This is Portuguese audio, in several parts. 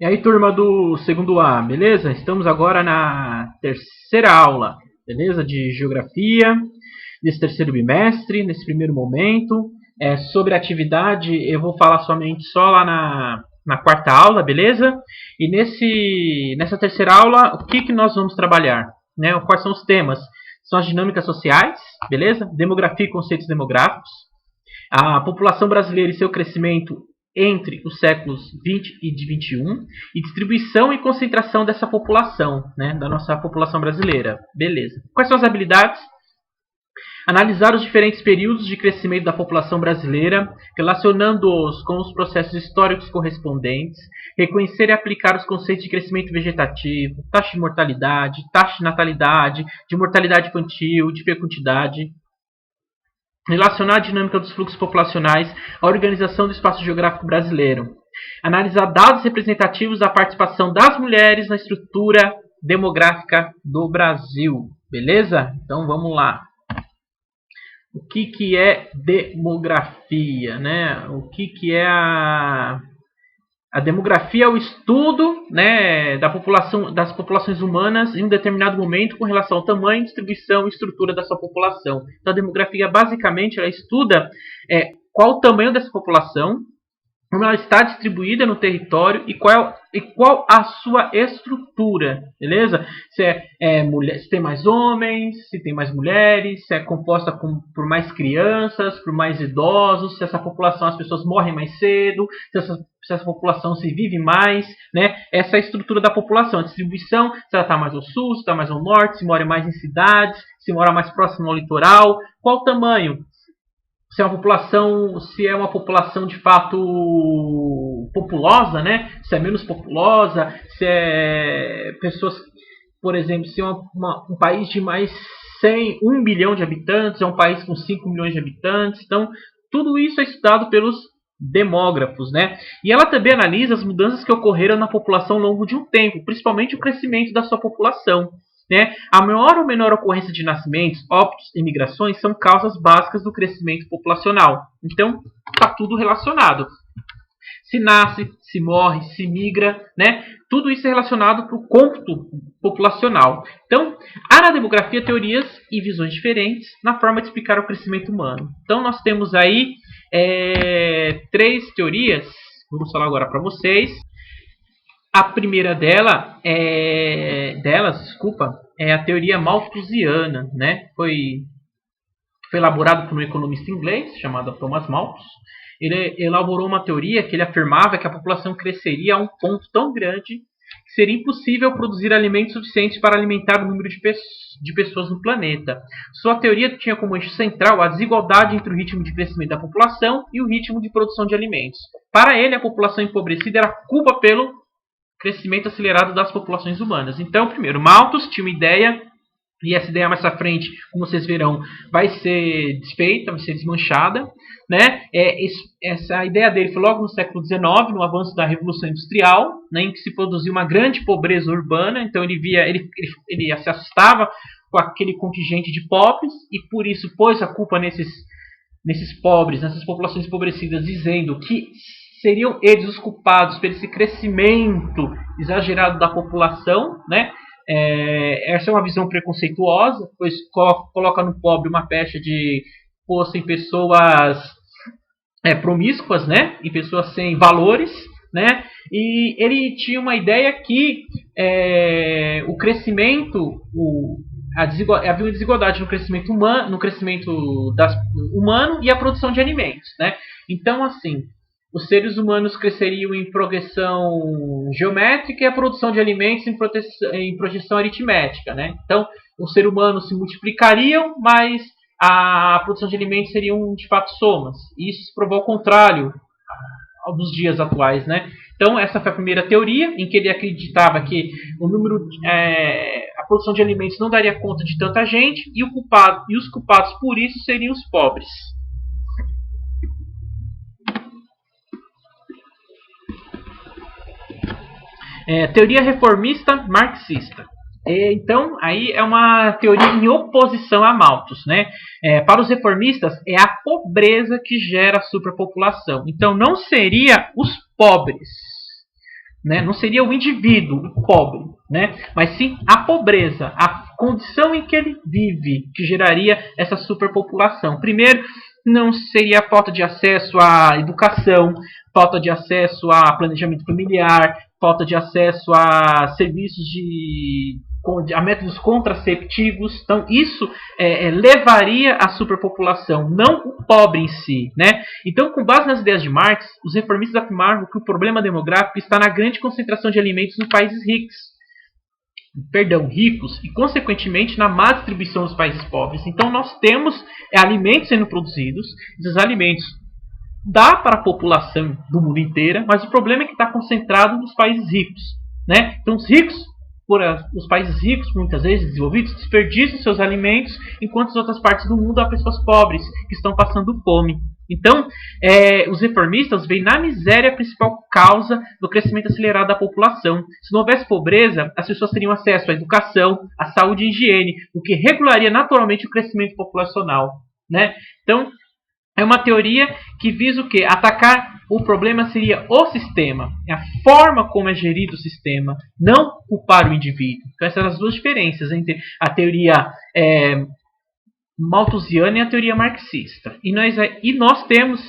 E aí, turma do segundo A, beleza? Estamos agora na terceira aula, beleza? De Geografia, nesse terceiro bimestre, nesse primeiro momento. Sobre a atividade, eu vou falar somente só lá na quarta aula, beleza? E nessa terceira aula, o que nós vamos trabalhar? Né? Quais são os temas? São as dinâmicas sociais, beleza? Demografia e conceitos demográficos. A população brasileira e seu crescimento entre os séculos 20 e de 21 e distribuição e concentração dessa população, né, da nossa população brasileira. Beleza. Quais são as habilidades? Analisar os diferentes períodos de crescimento da população brasileira, relacionando-os com os processos históricos correspondentes, reconhecer e aplicar os conceitos de crescimento vegetativo, taxa de mortalidade, taxa de natalidade, de mortalidade infantil, de fecundidade. Relacionar a dinâmica dos fluxos populacionais à organização do espaço geográfico brasileiro. Analisar dados representativos da participação das mulheres na estrutura demográfica do Brasil. Beleza? Então vamos lá. O que é demografia, né? O que é a demografia é o estudo, né, das populações humanas em um determinado momento com relação ao tamanho, distribuição e estrutura da sua população. Então a demografia basicamente ela estuda qual o tamanho dessa população, como ela está distribuída no território e qual a sua estrutura, beleza? Se tem mais homens, se tem mais mulheres, se é composta por mais crianças, por mais idosos, se essa população, as pessoas morrem mais cedo, se essa população se vive mais, né? Essa é a estrutura da população, a distribuição, se ela está mais ao sul, se está mais ao norte, se mora mais em cidades, se mora mais próximo ao litoral, qual o tamanho? Se é uma população de fato populosa, né? Se é menos populosa, se é pessoas, por exemplo, se é um país de mais 1 bilhão de habitantes, é um país com 5 milhões de habitantes. Então, tudo isso é estudado pelos demógrafos, né? E ela também analisa as mudanças que ocorreram na população ao longo de um tempo, principalmente o crescimento da sua população. Né? A maior ou menor ocorrência de nascimentos, óbitos e migrações são causas básicas do crescimento populacional. Então, está tudo relacionado. Se nasce, se morre, se migra, né? Tudo isso é relacionado para o cômputo populacional. Então, há na demografia teorias e visões diferentes na forma de explicar o crescimento humano. Então, nós temos aí 3 teorias. Vamos falar agora para vocês. A primeira delas é a teoria malthusiana, né? Foi elaborado por um economista inglês chamado Thomas Malthus. Ele elaborou uma teoria que ele afirmava que a população cresceria a um ponto tão grande que seria impossível produzir alimentos suficientes para alimentar o número de pessoas no planeta. Sua teoria tinha como eixo central a desigualdade entre o ritmo de crescimento da população e o ritmo de produção de alimentos. Para ele, a população empobrecida era culpa pelo crescimento acelerado das populações humanas. Então, primeiro, Malthus tinha uma ideia, e essa ideia mais à frente, como vocês verão, vai ser desfeita, vai ser desmanchada. Né? Essa ideia dele foi logo no século XIX, no avanço da Revolução Industrial, né, em que se produziu uma grande pobreza urbana. Então ele se assustava com aquele contingente de pobres, e por isso pôs a culpa nesses pobres, nessas populações empobrecidas, dizendo que seriam eles os culpados por esse crescimento exagerado da população, né? Essa é uma visão preconceituosa, pois coloca no pobre uma pecha de fossem pessoas promíscuas, né? E pessoas sem valores, né? E ele tinha uma ideia que o crescimento, havia uma desigualdade no crescimento humano, humano e a produção de alimentos, né? Então, assim, os seres humanos cresceriam em progressão geométrica e a produção de alimentos em projeção aritmética, né? Então, os seres humanos se multiplicariam, mas a produção de alimentos seriam, de fato, somas. E isso se provou ao contrário dos dias atuais, né? Então, essa foi a primeira teoria, em que ele acreditava que a produção de alimentos não daria conta de tanta gente, e os culpados por isso seriam os pobres. Teoria reformista marxista. Então, aí é uma teoria em oposição a Malthus, né? Para os reformistas, é a pobreza que gera a superpopulação. Então, não seria os pobres, né? Não seria o indivíduo, o pobre, né? Mas sim a pobreza, a condição em que ele vive, que geraria essa superpopulação. Primeiro, não seria a falta de acesso à educação, falta de acesso a planejamento familiar, falta de acesso a serviços a métodos contraceptivos. Então isso levaria à superpopulação, não o pobre em si, né? Então, com base nas ideias de Marx, os reformistas afirmavam que o problema demográfico está na grande concentração de alimentos nos países ricos e, consequentemente, na má distribuição dos países pobres. Então, nós temos alimentos sendo produzidos, esses alimentos dá para a população do mundo inteira, mas o problema é que está concentrado nos países ricos, né? Então, os países ricos, muitas vezes desenvolvidos, desperdiçam seus alimentos, enquanto as outras partes do mundo há pessoas pobres que estão passando fome. Então, os reformistas veem na miséria a principal causa do crescimento acelerado da população. Se não houvesse pobreza, as pessoas teriam acesso à educação, à saúde e higiene, o que regularia naturalmente o crescimento populacional, né? Então, é uma teoria que visa o quê? Atacar o problema seria o sistema, é a forma como é gerido o sistema, não culpar o indivíduo. Então, essas são as duas diferenças entre a teoria malthusiana e a teoria marxista. E nós temos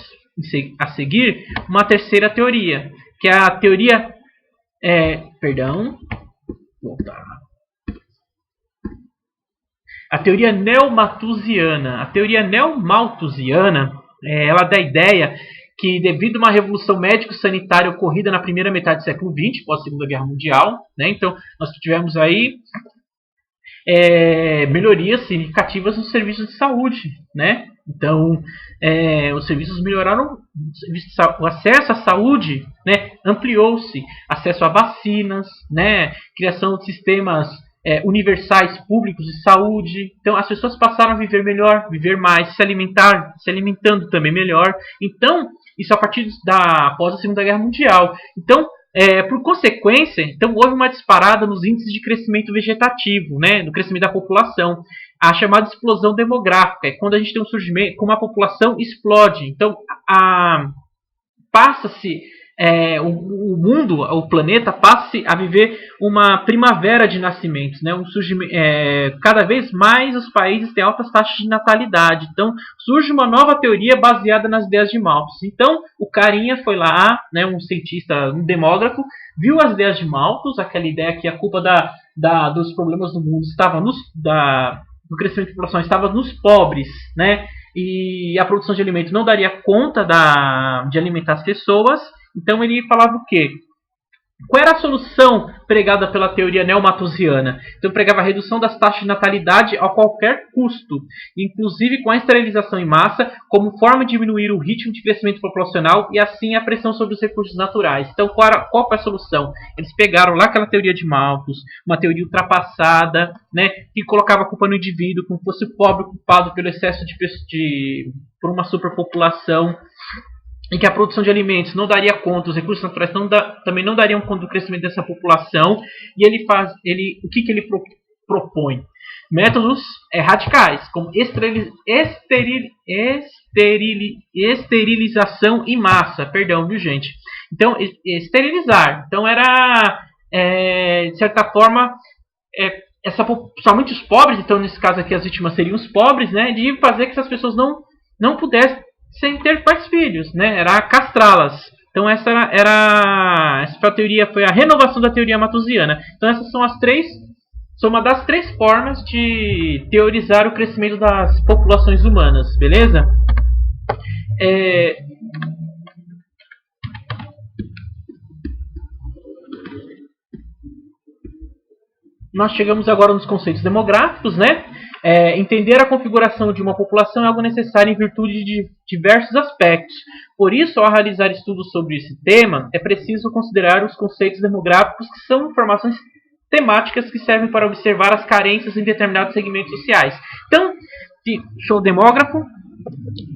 a seguir uma terceira teoria, que é a teoria... A teoria neomalthusiana. A teoria neomalthusiana, ela dá a ideia que, devido a uma revolução médico-sanitária ocorrida na primeira metade do século XX, pós Segunda Guerra Mundial, né, então nós tivemos aí melhorias significativas nos serviços de saúde, né? Então, os serviços melhoraram, o acesso à saúde, né, ampliou-se, acesso a vacinas, né, criação de sistemas universais públicos de saúde. Então, as pessoas passaram a viver melhor, viver mais, se alimentando também melhor. Então, isso a partir após a Segunda Guerra Mundial. Então, por consequência, então, houve uma disparada nos índices de crescimento vegetativo, né, no crescimento da população. A chamada explosão demográfica é quando a gente tem um surgimento, como a população explode. Então, passa-se o mundo, o planeta, passa a viver uma primavera de nascimentos, né? Cada vez mais os países têm altas taxas de natalidade. Então, surge uma nova teoria baseada nas ideias de Malthus. Então, o carinha foi lá, né, um cientista, um demógrafo, viu as ideias de Malthus, aquela ideia que a culpa dos problemas do mundo estava do crescimento da população estava nos pobres, né? E a produção de alimentos não daria conta de alimentar as pessoas. Então ele falava o quê? Qual era a solução pregada pela teoria neomalthusiana? Então pregava a redução das taxas de natalidade a qualquer custo, inclusive com a esterilização em massa, como forma de diminuir o ritmo de crescimento populacional e assim a pressão sobre os recursos naturais. Então qual foi a solução? Eles pegaram lá aquela teoria de Malthus, uma teoria ultrapassada, né, que colocava a culpa no indivíduo, como fosse o pobre culpado pelo excesso por uma superpopulação, em que a produção de alimentos não daria conta, os recursos naturais também não dariam conta do crescimento dessa população. E o que ele propõe? Métodos radicais, como esterilização em massa. Perdão, viu, gente? Então, esterilizar. Então, era, de certa forma, somente os pobres, então, nesse caso aqui, as vítimas seriam os pobres, né, de fazer que essas pessoas não pudessem sem ter mais filhos, né? Era castrá-las. Então essa foi a teoria, foi a renovação da teoria malthusiana. Então essas são uma das três formas de teorizar o crescimento das populações humanas, beleza? Nós chegamos agora nos conceitos demográficos, né? Entender a configuração de uma população é algo necessário em virtude de diversos aspectos. Por isso, ao realizar estudos sobre esse tema, é preciso considerar os conceitos demográficos, que são informações temáticas que servem para observar as carências em determinados segmentos sociais. Então, se sou demógrafo,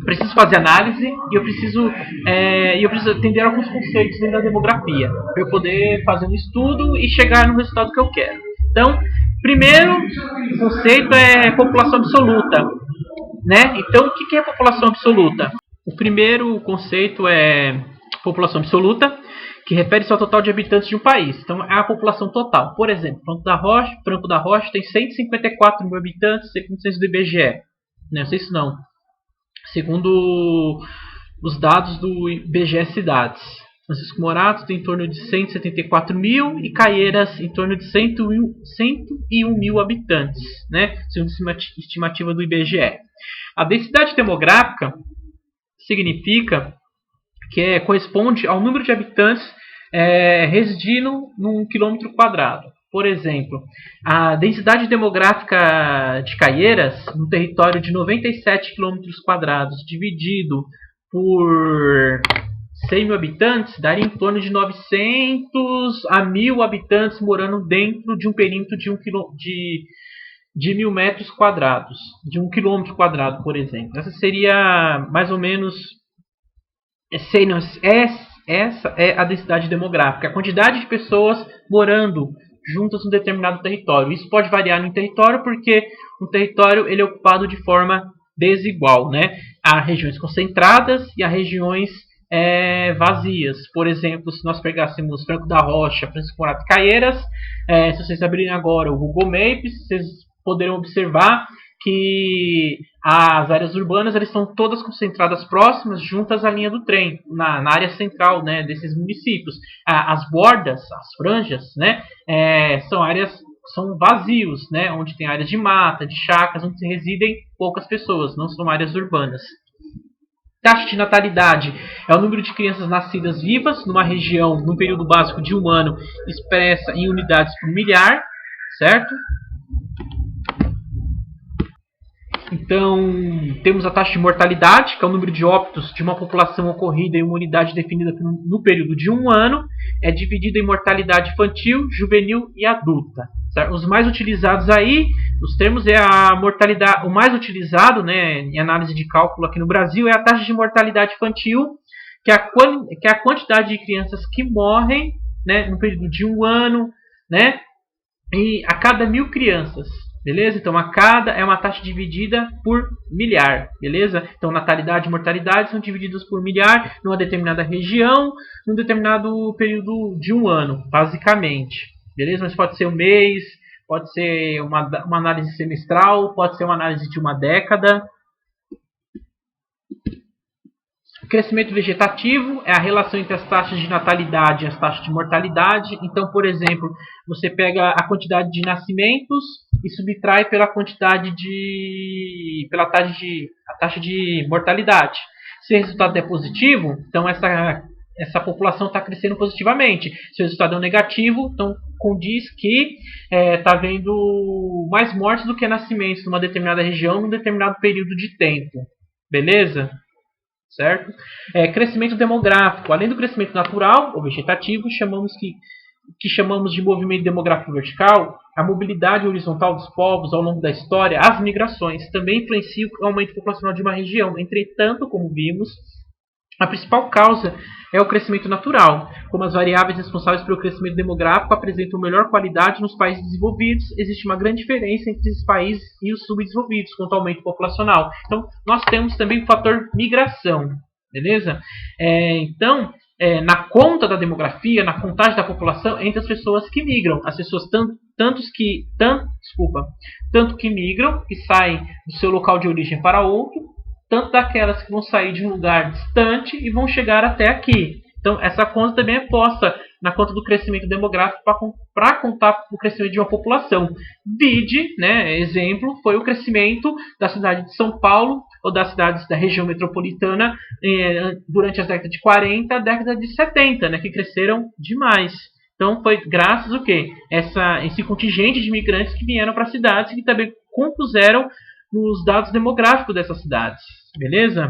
preciso fazer análise e eu preciso entender alguns conceitos dentro da demografia para eu poder fazer um estudo e chegar no resultado que eu quero. Então, primeiro conceito é população absoluta, né? Então, o que é população absoluta? O primeiro conceito é população absoluta, que refere-se ao total de habitantes de um país. Então, é a população total. Por exemplo, Franco da Rocha tem 154 mil habitantes, segundo o censo do IBGE. Não sei se não. Segundo os dados do IBGE Cidades. Francisco Morato tem em torno de 174 mil e Caieiras em torno de 101 mil habitantes, né? Segundo a estimativa do IBGE. A densidade demográfica significa que corresponde ao número de habitantes residindo num quilômetro quadrado. Por exemplo, a densidade demográfica de Caieiras, no território de 97 quilômetros quadrados, dividido por 100 mil habitantes, daria em torno de 900 a 1.000 habitantes morando dentro de um perímetro de 1.000 metros quadrados, de 1 quilômetro quadrado, por exemplo. Essa seria mais ou menos... Essa é a densidade demográfica, a quantidade de pessoas morando juntas num determinado território. Isso pode variar no território porque o território ele é ocupado de forma desigual, né? Há regiões concentradas e há regiões vazias. Por exemplo, se nós pegássemos Franco da Rocha, Francisco Morato e Caieiras, se vocês abrirem agora o Google Maps, vocês poderão observar que as áreas urbanas elas estão todas concentradas próximas, juntas à linha do trem, na área central, né, desses municípios. As bordas, as franjas, né, são vazios, né, onde tem áreas de mata, de chacras, onde residem poucas pessoas, não são áreas urbanas. Taxa de natalidade é o número de crianças nascidas vivas numa região, num período básico de 1 ano, expressa em unidades por milhar, certo? Então, temos a taxa de mortalidade, que é o número de óbitos de uma população ocorrida em uma unidade definida no período de 1 ano, é dividido em mortalidade infantil, juvenil e adulta. Certo? Os mais utilizados aí, os termos é a mortalidade, o mais utilizado, né, em análise de cálculo aqui no Brasil é a taxa de mortalidade infantil, que é a quantidade de crianças que morrem, né, no período de 1 ano, né, e a cada 1.000 crianças. Beleza? Então, é uma taxa dividida por milhar. Beleza? Então, natalidade e mortalidade são divididas por milhar numa determinada região, num determinado período de 1 ano, basicamente. Beleza? Mas pode ser um mês, pode ser uma análise semestral, pode ser uma análise de uma década. Crescimento vegetativo é a relação entre as taxas de natalidade e as taxas de mortalidade. Então, por exemplo, você pega a quantidade de nascimentos e subtrai pela taxa de mortalidade. Se o resultado é positivo, então essa população está crescendo positivamente. Se o resultado é negativo, então condiz que está havendo mais mortes do que nascimentos numa determinada região, num determinado período de tempo. Beleza? Certo? Crescimento demográfico. Além do crescimento natural ou vegetativo, chamamos de movimento demográfico vertical, a mobilidade horizontal dos povos ao longo da história, as migrações, também influenciam o aumento populacional de uma região. Entretanto, como vimos, a principal causa é o crescimento natural. Como as variáveis responsáveis pelo crescimento demográfico apresentam melhor qualidade nos países desenvolvidos, existe uma grande diferença entre esses países e os subdesenvolvidos quanto ao aumento populacional. Então, nós temos também o fator migração. Beleza? Então, na conta da demografia, na contagem da população, entre as pessoas que migram. As pessoas tanto que migram, que saem do seu local de origem para outro, tanto daquelas que vão sair de um lugar distante e vão chegar até aqui. Então, essa conta também é posta na conta do crescimento demográfico para contar o crescimento de uma população. Vide, né, exemplo, foi o crescimento da cidade de São Paulo ou das cidades da região metropolitana durante as décadas de 40 e década de 70, né, que cresceram demais. Então, foi graças ao quê? Esse contingente de imigrantes que vieram para as cidades e que também compuseram nos dados demográficos dessas cidades. Beleza?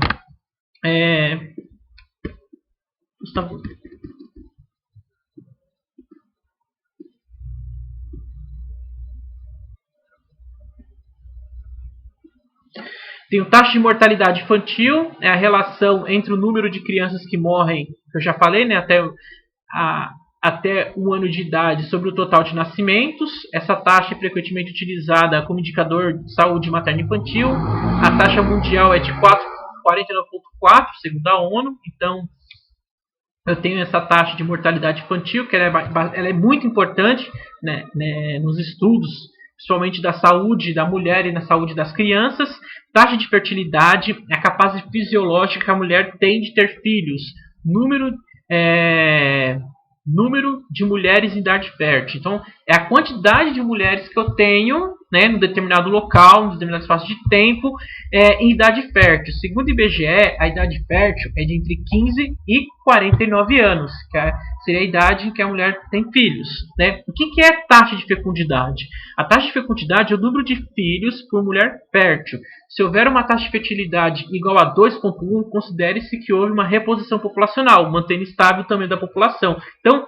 Tem o taxa de mortalidade infantil, é a relação entre o número de crianças que morrem, que eu já falei, né, até 1 ano de idade sobre o total de nascimentos. Essa taxa é frequentemente utilizada como indicador de saúde materno-infantil. A taxa mundial é de 49,4, segundo a ONU. Então, eu tenho essa taxa de mortalidade infantil, que ela é muito importante, né, nos estudos, principalmente da saúde da mulher e na saúde das crianças. Taxa de fertilidade é a capacidade fisiológica que a mulher tem de ter filhos. Número de mulheres em idade fértil. Então, é a quantidade de mulheres que eu tenho, né, num determinado local, num determinado espaço de tempo, em idade fértil. Segundo o IBGE, a idade fértil é de entre 15 e 49 anos, que seria a idade em que a mulher tem filhos. Né? O que é taxa de fecundidade? A taxa de fecundidade é o número de filhos por mulher fértil. Se houver uma taxa de fertilidade igual a 2,1, considere-se que houve uma reposição populacional, mantendo estável o tamanho da população. Então,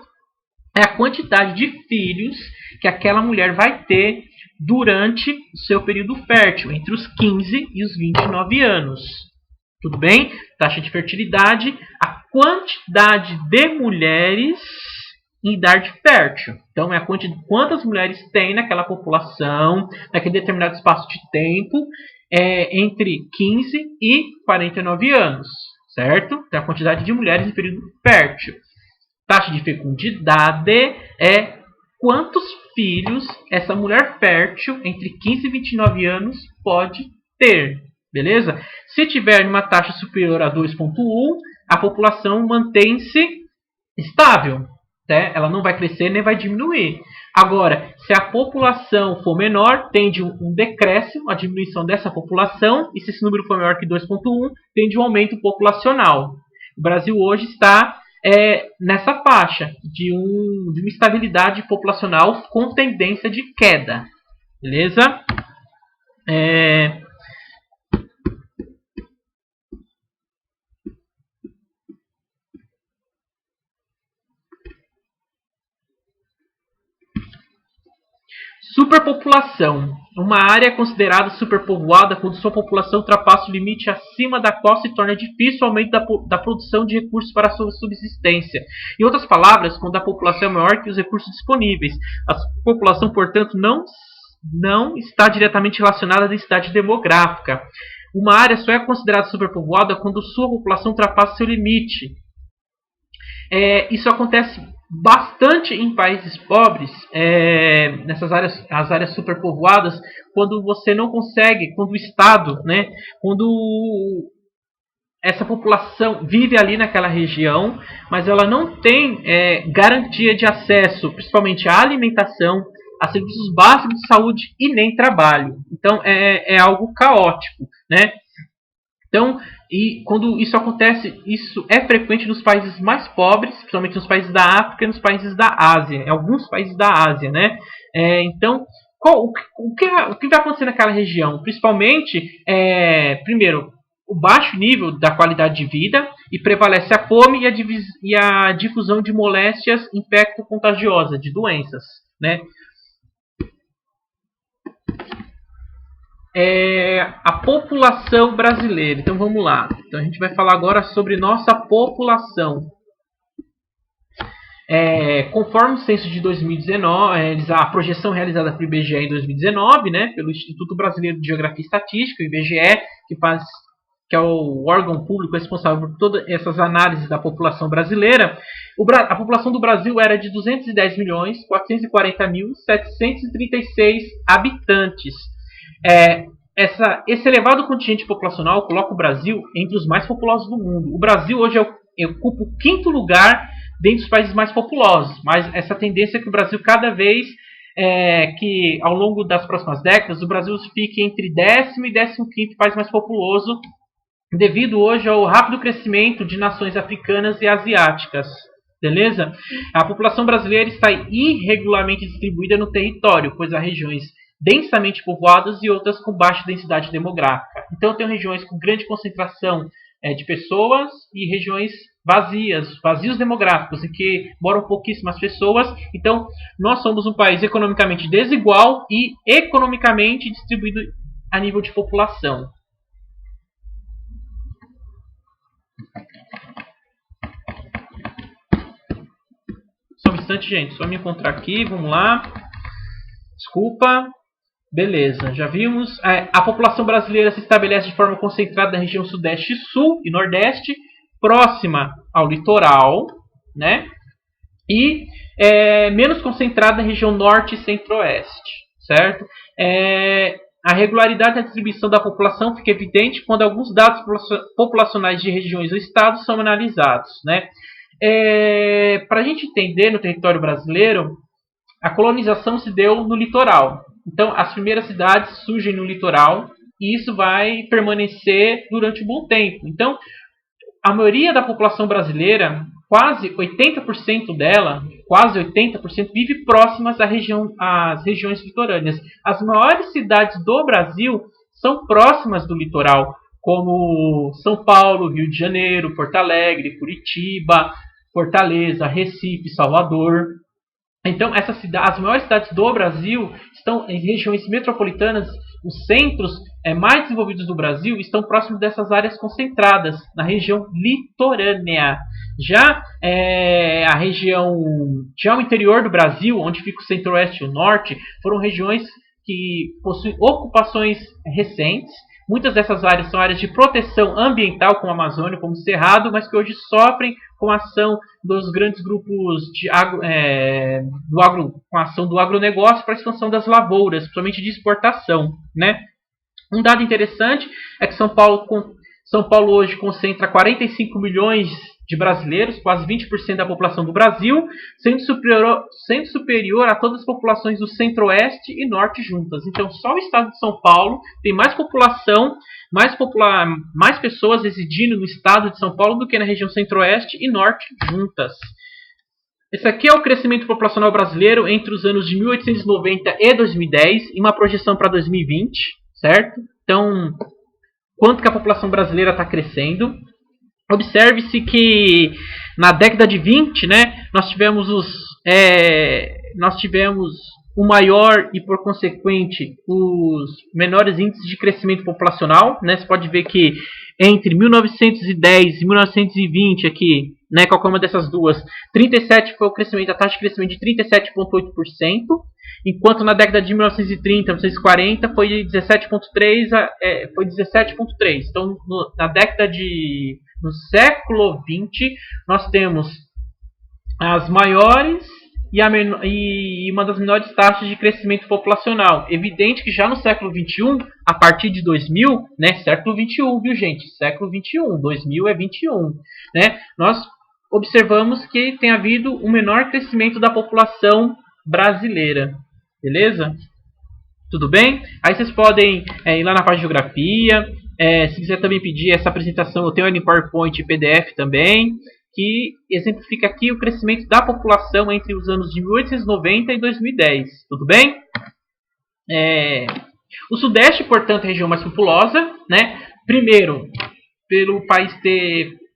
é a quantidade de filhos que aquela mulher vai ter durante o seu período fértil, entre os 15 e os 29 anos. Tudo bem? Taxa de fertilidade, a quantidade de mulheres em idade fértil. Então, é a quantidade, quantas mulheres tem naquela população, naquele determinado espaço de tempo, entre 15 e 49 anos, certo? Então, a quantidade de mulheres em período fértil. Taxa de fecundidade é quantos filhos essa mulher fértil entre 15 e 29 anos pode ter, beleza? Se tiver uma taxa superior a 2,1, a população mantém-se estável, né? Ela não vai crescer nem vai diminuir. Agora, se a população for menor, tende um decréscimo, a diminuição dessa população, e se esse número for maior que 2,1, tende um aumento populacional. O Brasil hoje está nessa faixa de uma estabilidade populacional com tendência de queda. Beleza? Superpopulação. Uma área é considerada superpovoada quando sua população ultrapassa o limite acima da qual se torna difícil o aumento da produção de recursos para a sua subsistência. Em outras palavras, quando a população é maior que os recursos disponíveis. A população, portanto, não está diretamente relacionada à densidade demográfica. Uma área só é considerada superpovoada quando sua população ultrapassa seu limite. Isso acontece bastante em países pobres, nessas áreas, as áreas superpovoadas, quando você não consegue, quando o Estado, né, quando essa população vive ali naquela região, mas ela não tem garantia de acesso, principalmente à alimentação, a serviços básicos de saúde e nem trabalho. Então é algo caótico, né? Então, e quando isso acontece, isso é frequente nos países mais pobres, principalmente nos países da África e nos países da Ásia, em alguns países da Ásia, né? Então, o que vai acontecer naquela região? Principalmente, primeiro, o baixo nível da qualidade de vida, e prevalece a fome e a difusão de moléstias infecto-contagiosas, de doenças, né? A população brasileira. Então vamos lá. Então a gente vai falar agora sobre nossa população. Conforme o censo de 2019, a projeção realizada pelo IBGE em 2019, né, pelo Instituto Brasileiro de Geografia e Estatística, o IBGE, que é o órgão público responsável por todas essas análises da população brasileira, a população do Brasil era de 210.440.736 habitantes. Esse elevado contingente populacional coloca o Brasil entre os mais populosos do mundo. O Brasil hoje ocupa o 5º lugar dentre os países mais populosos, mas essa tendência é que o Brasil cada vez, que ao longo das próximas décadas, o Brasil fique entre 10º e 15º país mais populoso, devido hoje ao rápido crescimento de nações africanas e asiáticas. Beleza? A população brasileira está irregularmente distribuída no território, pois há regiões densamente povoadas e outras com baixa densidade demográfica. Então, tem regiões com grande concentração de pessoas e regiões vazios demográficos, em que moram pouquíssimas pessoas. Então, nós somos um país economicamente desigual e economicamente distribuído a nível de população. Só um instante, gente. Só me encontrar aqui. Vamos lá. Desculpa. Beleza, já vimos. A população brasileira se estabelece de forma concentrada na região sudeste, sul e nordeste, próxima ao litoral, né? E menos concentrada na região norte e centro-oeste, certo? A regularidade da distribuição da população fica evidente quando alguns dados populacionais de regiões ou estados são analisados, né? Para a gente entender no território brasileiro, a colonização se deu no litoral. Então, as primeiras cidades surgem no litoral e isso vai permanecer durante um bom tempo. Então, a maioria da população brasileira, quase 80% dela, quase 80%, vive próximas às regiões litorâneas. As maiores cidades do Brasil são próximas do litoral, como São Paulo, Rio de Janeiro, Porto Alegre, Curitiba, Fortaleza, Recife, Salvador. Então, as maiores cidades do Brasil estão em regiões metropolitanas. Os centros mais desenvolvidos do Brasil estão próximos dessas áreas concentradas, na região litorânea. Já o interior do Brasil, onde fica o centro-oeste e o norte, foram regiões que possuem ocupações recentes. Muitas dessas áreas são áreas de proteção ambiental, como a Amazônia, como o Cerrado, mas que hoje sofrem com a ação dos grandes grupos com a ação do agronegócio para a expansão das lavouras, principalmente de exportação, né? Um dado interessante é que São Paulo hoje concentra 45 milhões de brasileiros, quase 20% da população do Brasil, sendo superior a todas as populações do centro-oeste e norte juntas. Então, só o estado de São Paulo tem mais população, mais pessoas residindo no estado de São Paulo do que na região centro-oeste e norte juntas. Esse aqui é o crescimento populacional brasileiro entre os anos de 1890 e 2010, e uma projeção para 2020, certo? Então, quanto que a população brasileira está crescendo? Observe-se que na década de 20, né, nós tivemos o maior e, por consequente, os menores índices de crescimento populacional, né? Você pode ver que entre 1910 e 1920 aqui, né, qualquer uma dessas duas, 37 foi a taxa de crescimento de 37,8%, enquanto na década de 1930, 1940 foi 17,3%, foi 17,3%. Então, no século XX, nós temos as maiores e uma das menores taxas de crescimento populacional. Evidente que já no século XXI, a partir de 2000, né, século XXI, viu gente? Século XXI, 2000 é 21, né? Nós observamos que tem havido um menor crescimento da população brasileira, beleza? Tudo bem? Aí vocês podem ir lá na página de geografia. Se quiser também pedir essa apresentação, eu tenho ela em PowerPoint e PDF também, que exemplifica aqui o crescimento da população entre os anos de 1890 e 2010. Tudo bem? O Sudeste, portanto, é a região mais populosa, né? Primeiro, pelo país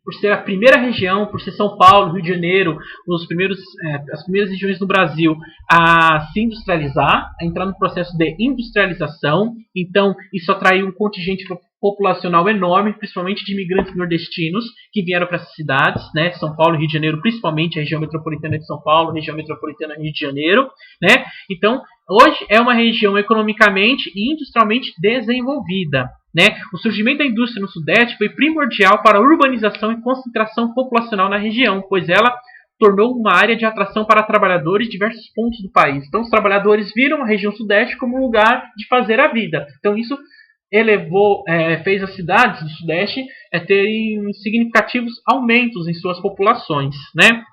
por ser a primeira região, por ser São Paulo, Rio de Janeiro, as primeiras regiões do Brasil a se industrializar, a entrar no processo de industrialização. Então, isso atraiu um contingente populacional enorme, principalmente de imigrantes nordestinos que vieram para essas cidades, né? São Paulo e Rio de Janeiro, principalmente a região metropolitana de São Paulo, região metropolitana de Rio de Janeiro, né? Então, hoje é uma região economicamente e industrialmente desenvolvida, né? O surgimento da indústria no Sudeste foi primordial para a urbanização e concentração populacional na região, pois ela tornou uma área de atração para trabalhadores de diversos pontos do país. Então, os trabalhadores viram a região Sudeste como um lugar de fazer a vida. Então, isso fez as cidades do Sudeste terem significativos aumentos em suas populações, né?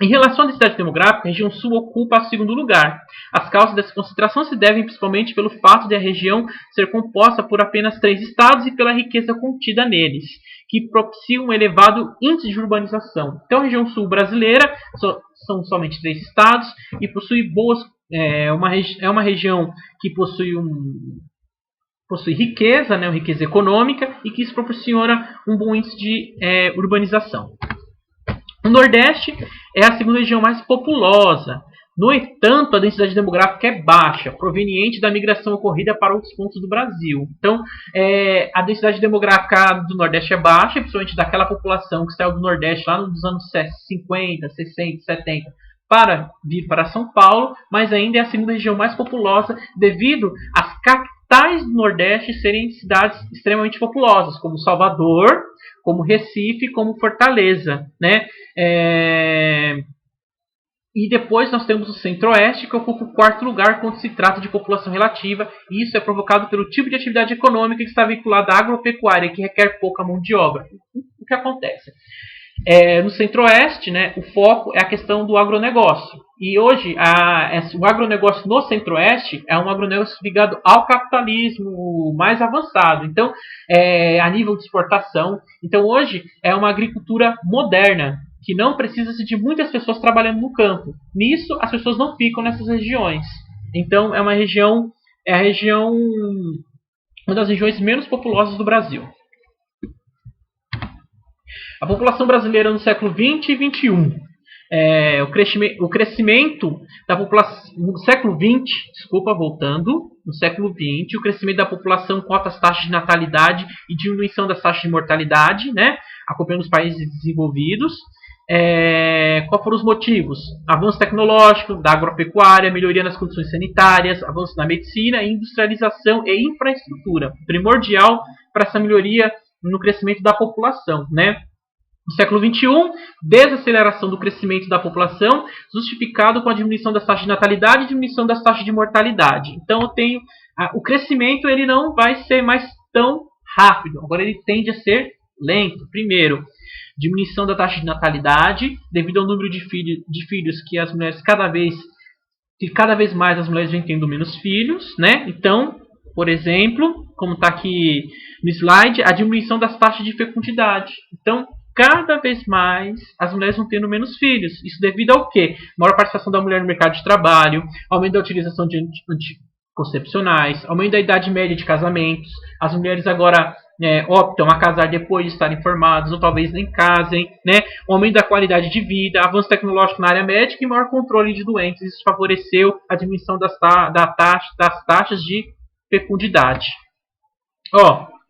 Em relação à densidade demográfica, a região sul ocupa o segundo lugar. As causas dessa concentração se devem principalmente pelo fato de a região ser composta por apenas 3 estados e pela riqueza contida neles, que propiciam um elevado índice de urbanização. Então, a região sul brasileira são somente 3 estados e possui uma região que possui riqueza, né, riqueza econômica, e que isso proporciona um bom índice de urbanização. O Nordeste é a segunda região mais populosa. No entanto, a densidade demográfica é baixa, proveniente da migração ocorrida para outros pontos do Brasil. Então, a densidade demográfica do Nordeste é baixa, principalmente daquela população que saiu do Nordeste lá nos anos 50, 60, 70, para vir para São Paulo, mas ainda é a segunda região mais populosa devido às capitais do Nordeste serem cidades extremamente populosas, como Salvador, como Recife, como Fortaleza, né? E depois nós temos o Centro-Oeste, que ocupa o quarto lugar quando se trata de população relativa, e isso é provocado pelo tipo de atividade econômica que está vinculada à agropecuária, que requer pouca mão de obra. O que acontece? No Centro-Oeste, né, o foco é a questão do agronegócio. E hoje, o agronegócio no Centro-Oeste é um agronegócio ligado ao capitalismo mais avançado. Então, a nível de exportação. Então, hoje, é uma agricultura moderna, que não precisa de muitas pessoas trabalhando no campo. Nisso, as pessoas não ficam nessas regiões. Então, é uma região, uma das regiões menos populosas do Brasil. A população brasileira no século XX e XXI. O crescimento da população no século XX, no século XX, o crescimento da população com altas taxas de natalidade e diminuição das taxas de mortalidade, né, acompanhando os países desenvolvidos. Qual foram os motivos? Avanço tecnológico, da agropecuária, melhoria nas condições sanitárias, avanço na medicina, industrialização e infraestrutura, primordial para essa melhoria no crescimento da população, né? No século XXI, desaceleração do crescimento da população, justificado com a diminuição das taxas de natalidade e diminuição das taxas de mortalidade. Então, o crescimento ele não vai ser mais tão rápido, agora ele tende a ser lento. Primeiro, diminuição da taxa de natalidade, devido ao número de filhos que as mulheres cada vez mais as mulheres vêm tendo menos filhos, né? Então, por exemplo, como está aqui no slide, a diminuição das taxas de fecundidade. Então, cada vez mais as mulheres vão tendo menos filhos. Isso devido ao quê? Maior participação da mulher no mercado de trabalho, aumento da utilização de anticoncepcionais, aumento da idade média de casamentos. As mulheres agora optam a casar depois de estarem formadas, ou talvez nem casem, né? O aumento da qualidade de vida, avanço tecnológico na área médica e maior controle de doentes. Isso favoreceu a diminuição das taxas de fecundidade.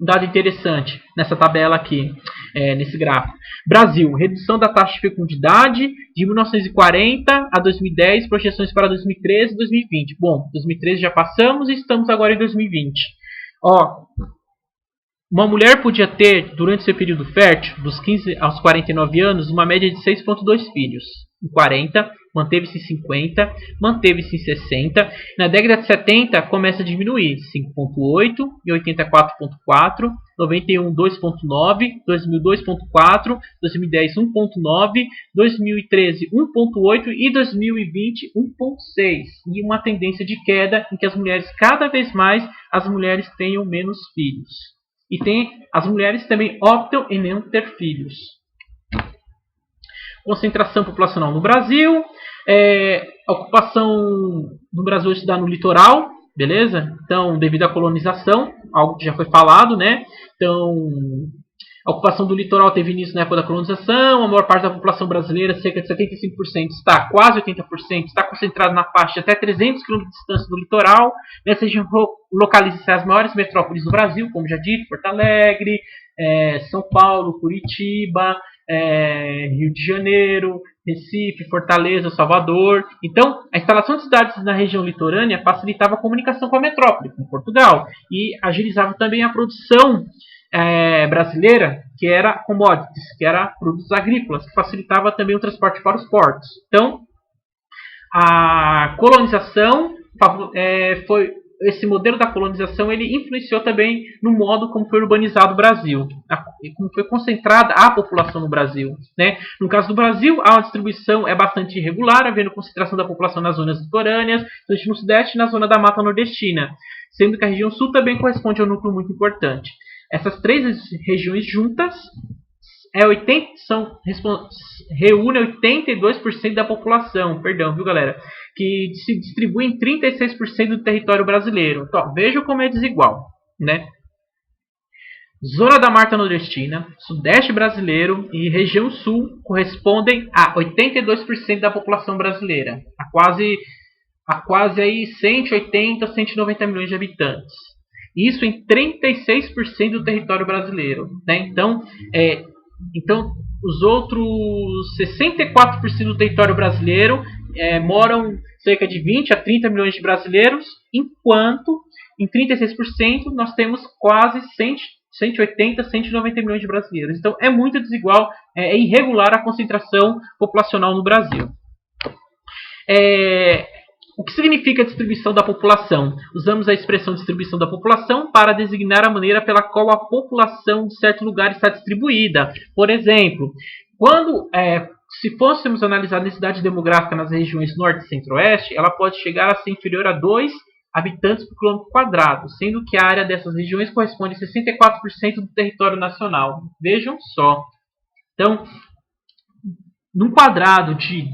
Um dado interessante nessa tabela aqui, nesse gráfico. Brasil, redução da taxa de fecundidade de 1940 a 2010, projeções para 2013 e 2020. Bom, 2013 já passamos e estamos agora em 2020. Uma mulher podia ter, durante seu período fértil, dos 15 aos 49 anos, uma média de 6,2 filhos. Em 40, manteve-se em 50, manteve-se em 60. Na década de 70, começa a diminuir. 5,8, em 80, 4,4, 91, 2,9, 2000, 2,4, 2010, 1,9, 2013, 1,8 e 2020, 1,6. E uma tendência de queda em que as mulheres, cada vez mais, as mulheres tenham menos filhos. E as mulheres também optam em não ter filhos. Concentração populacional no Brasil. A ocupação no Brasil hoje se dá no litoral, beleza? Então, devido à colonização, algo que já foi falado, né? Então, a ocupação do litoral teve início na época da colonização. A maior parte da população brasileira, cerca de 75%, quase 80%, está concentrada na faixa de até 300 km de distância do litoral. Nessa região localizam-se as maiores metrópoles do Brasil, como já dito, Porto Alegre, São Paulo, Curitiba, Rio de Janeiro, Recife, Fortaleza, Salvador. Então, a instalação de cidades na região litorânea facilitava a comunicação com a metrópole, com Portugal, e agilizava também a produção brasileira, que era commodities, que era produtos agrícolas, que facilitava também o transporte para os portos. Então, a colonização esse modelo da colonização ele influenciou também no modo como foi urbanizado o Brasil, como foi concentrada a população no Brasil, né? No caso do Brasil, a distribuição é bastante irregular, havendo concentração da população nas zonas litorâneas, no Sudeste e na zona da Mata Nordestina, sendo que a região Sul também corresponde a um núcleo muito importante. Essas três regiões juntas reúnem 82% da população, viu, galera? Que se distribui em 36% do território brasileiro. Então, vejam como é desigual, né? Zona da Mata Nordestina, Sudeste brasileiro e região Sul correspondem a 82% da população brasileira, a quase aí 180 a 190 milhões de habitantes. Isso em 36% do território brasileiro, né? Então, os outros 64% do território brasileiro moram cerca de 20 a 30 milhões de brasileiros, enquanto em 36% nós temos quase 180, 190 milhões de brasileiros. Então é muito desigual, é irregular a concentração populacional no Brasil. O que significa a distribuição da população? Usamos a expressão distribuição da população para designar a maneira pela qual a população de certo lugar está distribuída. Por exemplo, se fôssemos analisar a densidade demográfica nas regiões norte e centro-oeste, ela pode chegar a ser inferior a 2 habitantes por quilômetro quadrado, sendo que a área dessas regiões corresponde a 64% do território nacional. Vejam só. Então, num quadrado de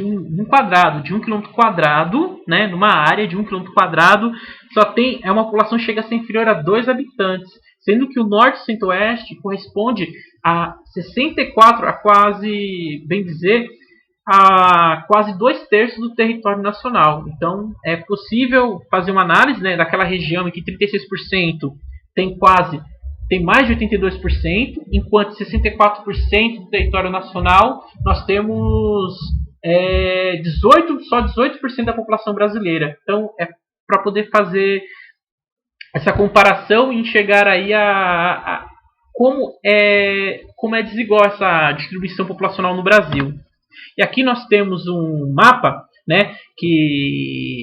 um quilômetro quadrado, né, numa área de 1 quilômetro quadrado, uma população chega a ser inferior a 2 habitantes, sendo que o norte e centro-oeste corresponde a 64, a quase 2/3 do território nacional. Então, é possível fazer uma análise, né, daquela região em que 36% tem mais de 82%, enquanto 64% do território nacional nós temos só 18% da população brasileira. Então, é para poder fazer essa comparação e chegar aí a como é desigual essa distribuição populacional no Brasil. E aqui nós temos um mapa, né,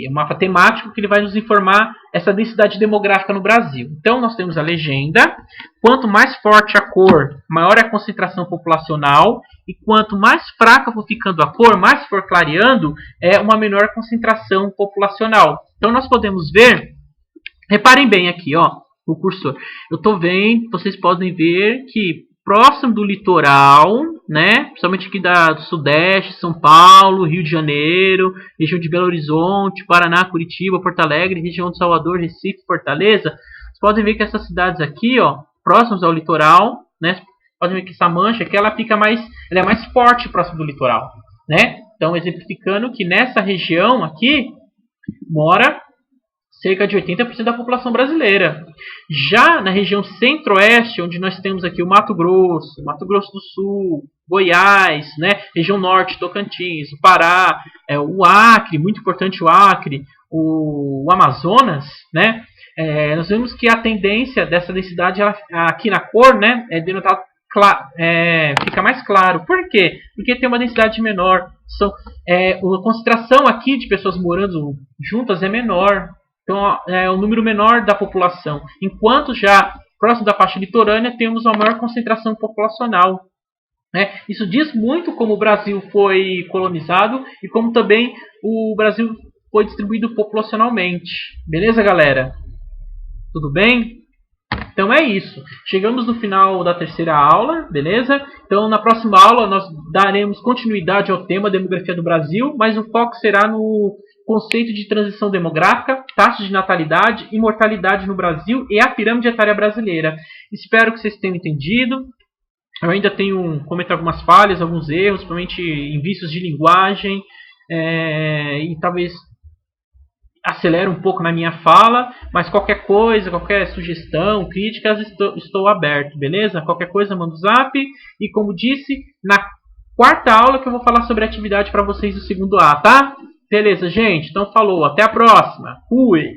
um mapa temático que ele vai nos informar essa densidade demográfica no Brasil. Então nós temos a legenda. Quanto mais forte a cor, maior é a concentração populacional, e quanto mais fraca for ficando a cor, mais for clareando, é uma menor concentração populacional. Então nós podemos ver, reparem bem aqui, ó, o cursor. Eu estou vendo, vocês podem ver que próximo do litoral, né, principalmente aqui do Sudeste, São Paulo, Rio de Janeiro, região de Belo Horizonte, Paraná, Curitiba, Porto Alegre, região de Salvador, Recife, Fortaleza, vocês podem ver que essas cidades aqui, ó, próximas ao litoral, né, podem ver que essa mancha aqui, ela é mais forte próximo do litoral, né? Então, exemplificando que nessa região aqui mora cerca de 80% da população brasileira. Já na região centro-oeste, onde nós temos aqui o Mato Grosso do Sul, Goiás, né, região norte, Tocantins, o Pará, o Acre, muito importante o Acre, o Amazonas, né, nós vemos que a tendência dessa densidade aqui na cor, né, fica mais claro. Por quê? Porque tem uma densidade menor. A concentração aqui de pessoas morando juntas é menor. Então, é um número menor da população. Enquanto já próximo da faixa litorânea temos uma maior concentração populacional. Né? Isso diz muito como o Brasil foi colonizado e como também o Brasil foi distribuído populacionalmente. Beleza, galera? Tudo bem? Então é isso. Chegamos no final da terceira aula, beleza? Então na próxima aula nós daremos continuidade ao tema demografia do Brasil, mas o foco será no conceito de transição demográfica, taxa de natalidade e mortalidade no Brasil e a pirâmide etária brasileira. Espero que vocês tenham entendido. Eu ainda cometo algumas falhas, alguns erros, principalmente em vícios de linguagem, e talvez acelere um pouco na minha fala, mas qualquer coisa, qualquer sugestão, críticas, estou aberto, beleza? Qualquer coisa, manda o zap. E como disse, na quarta aula que eu vou falar sobre atividade para vocês do segundo A, tá? Beleza, gente? Então falou, até a próxima. Fui!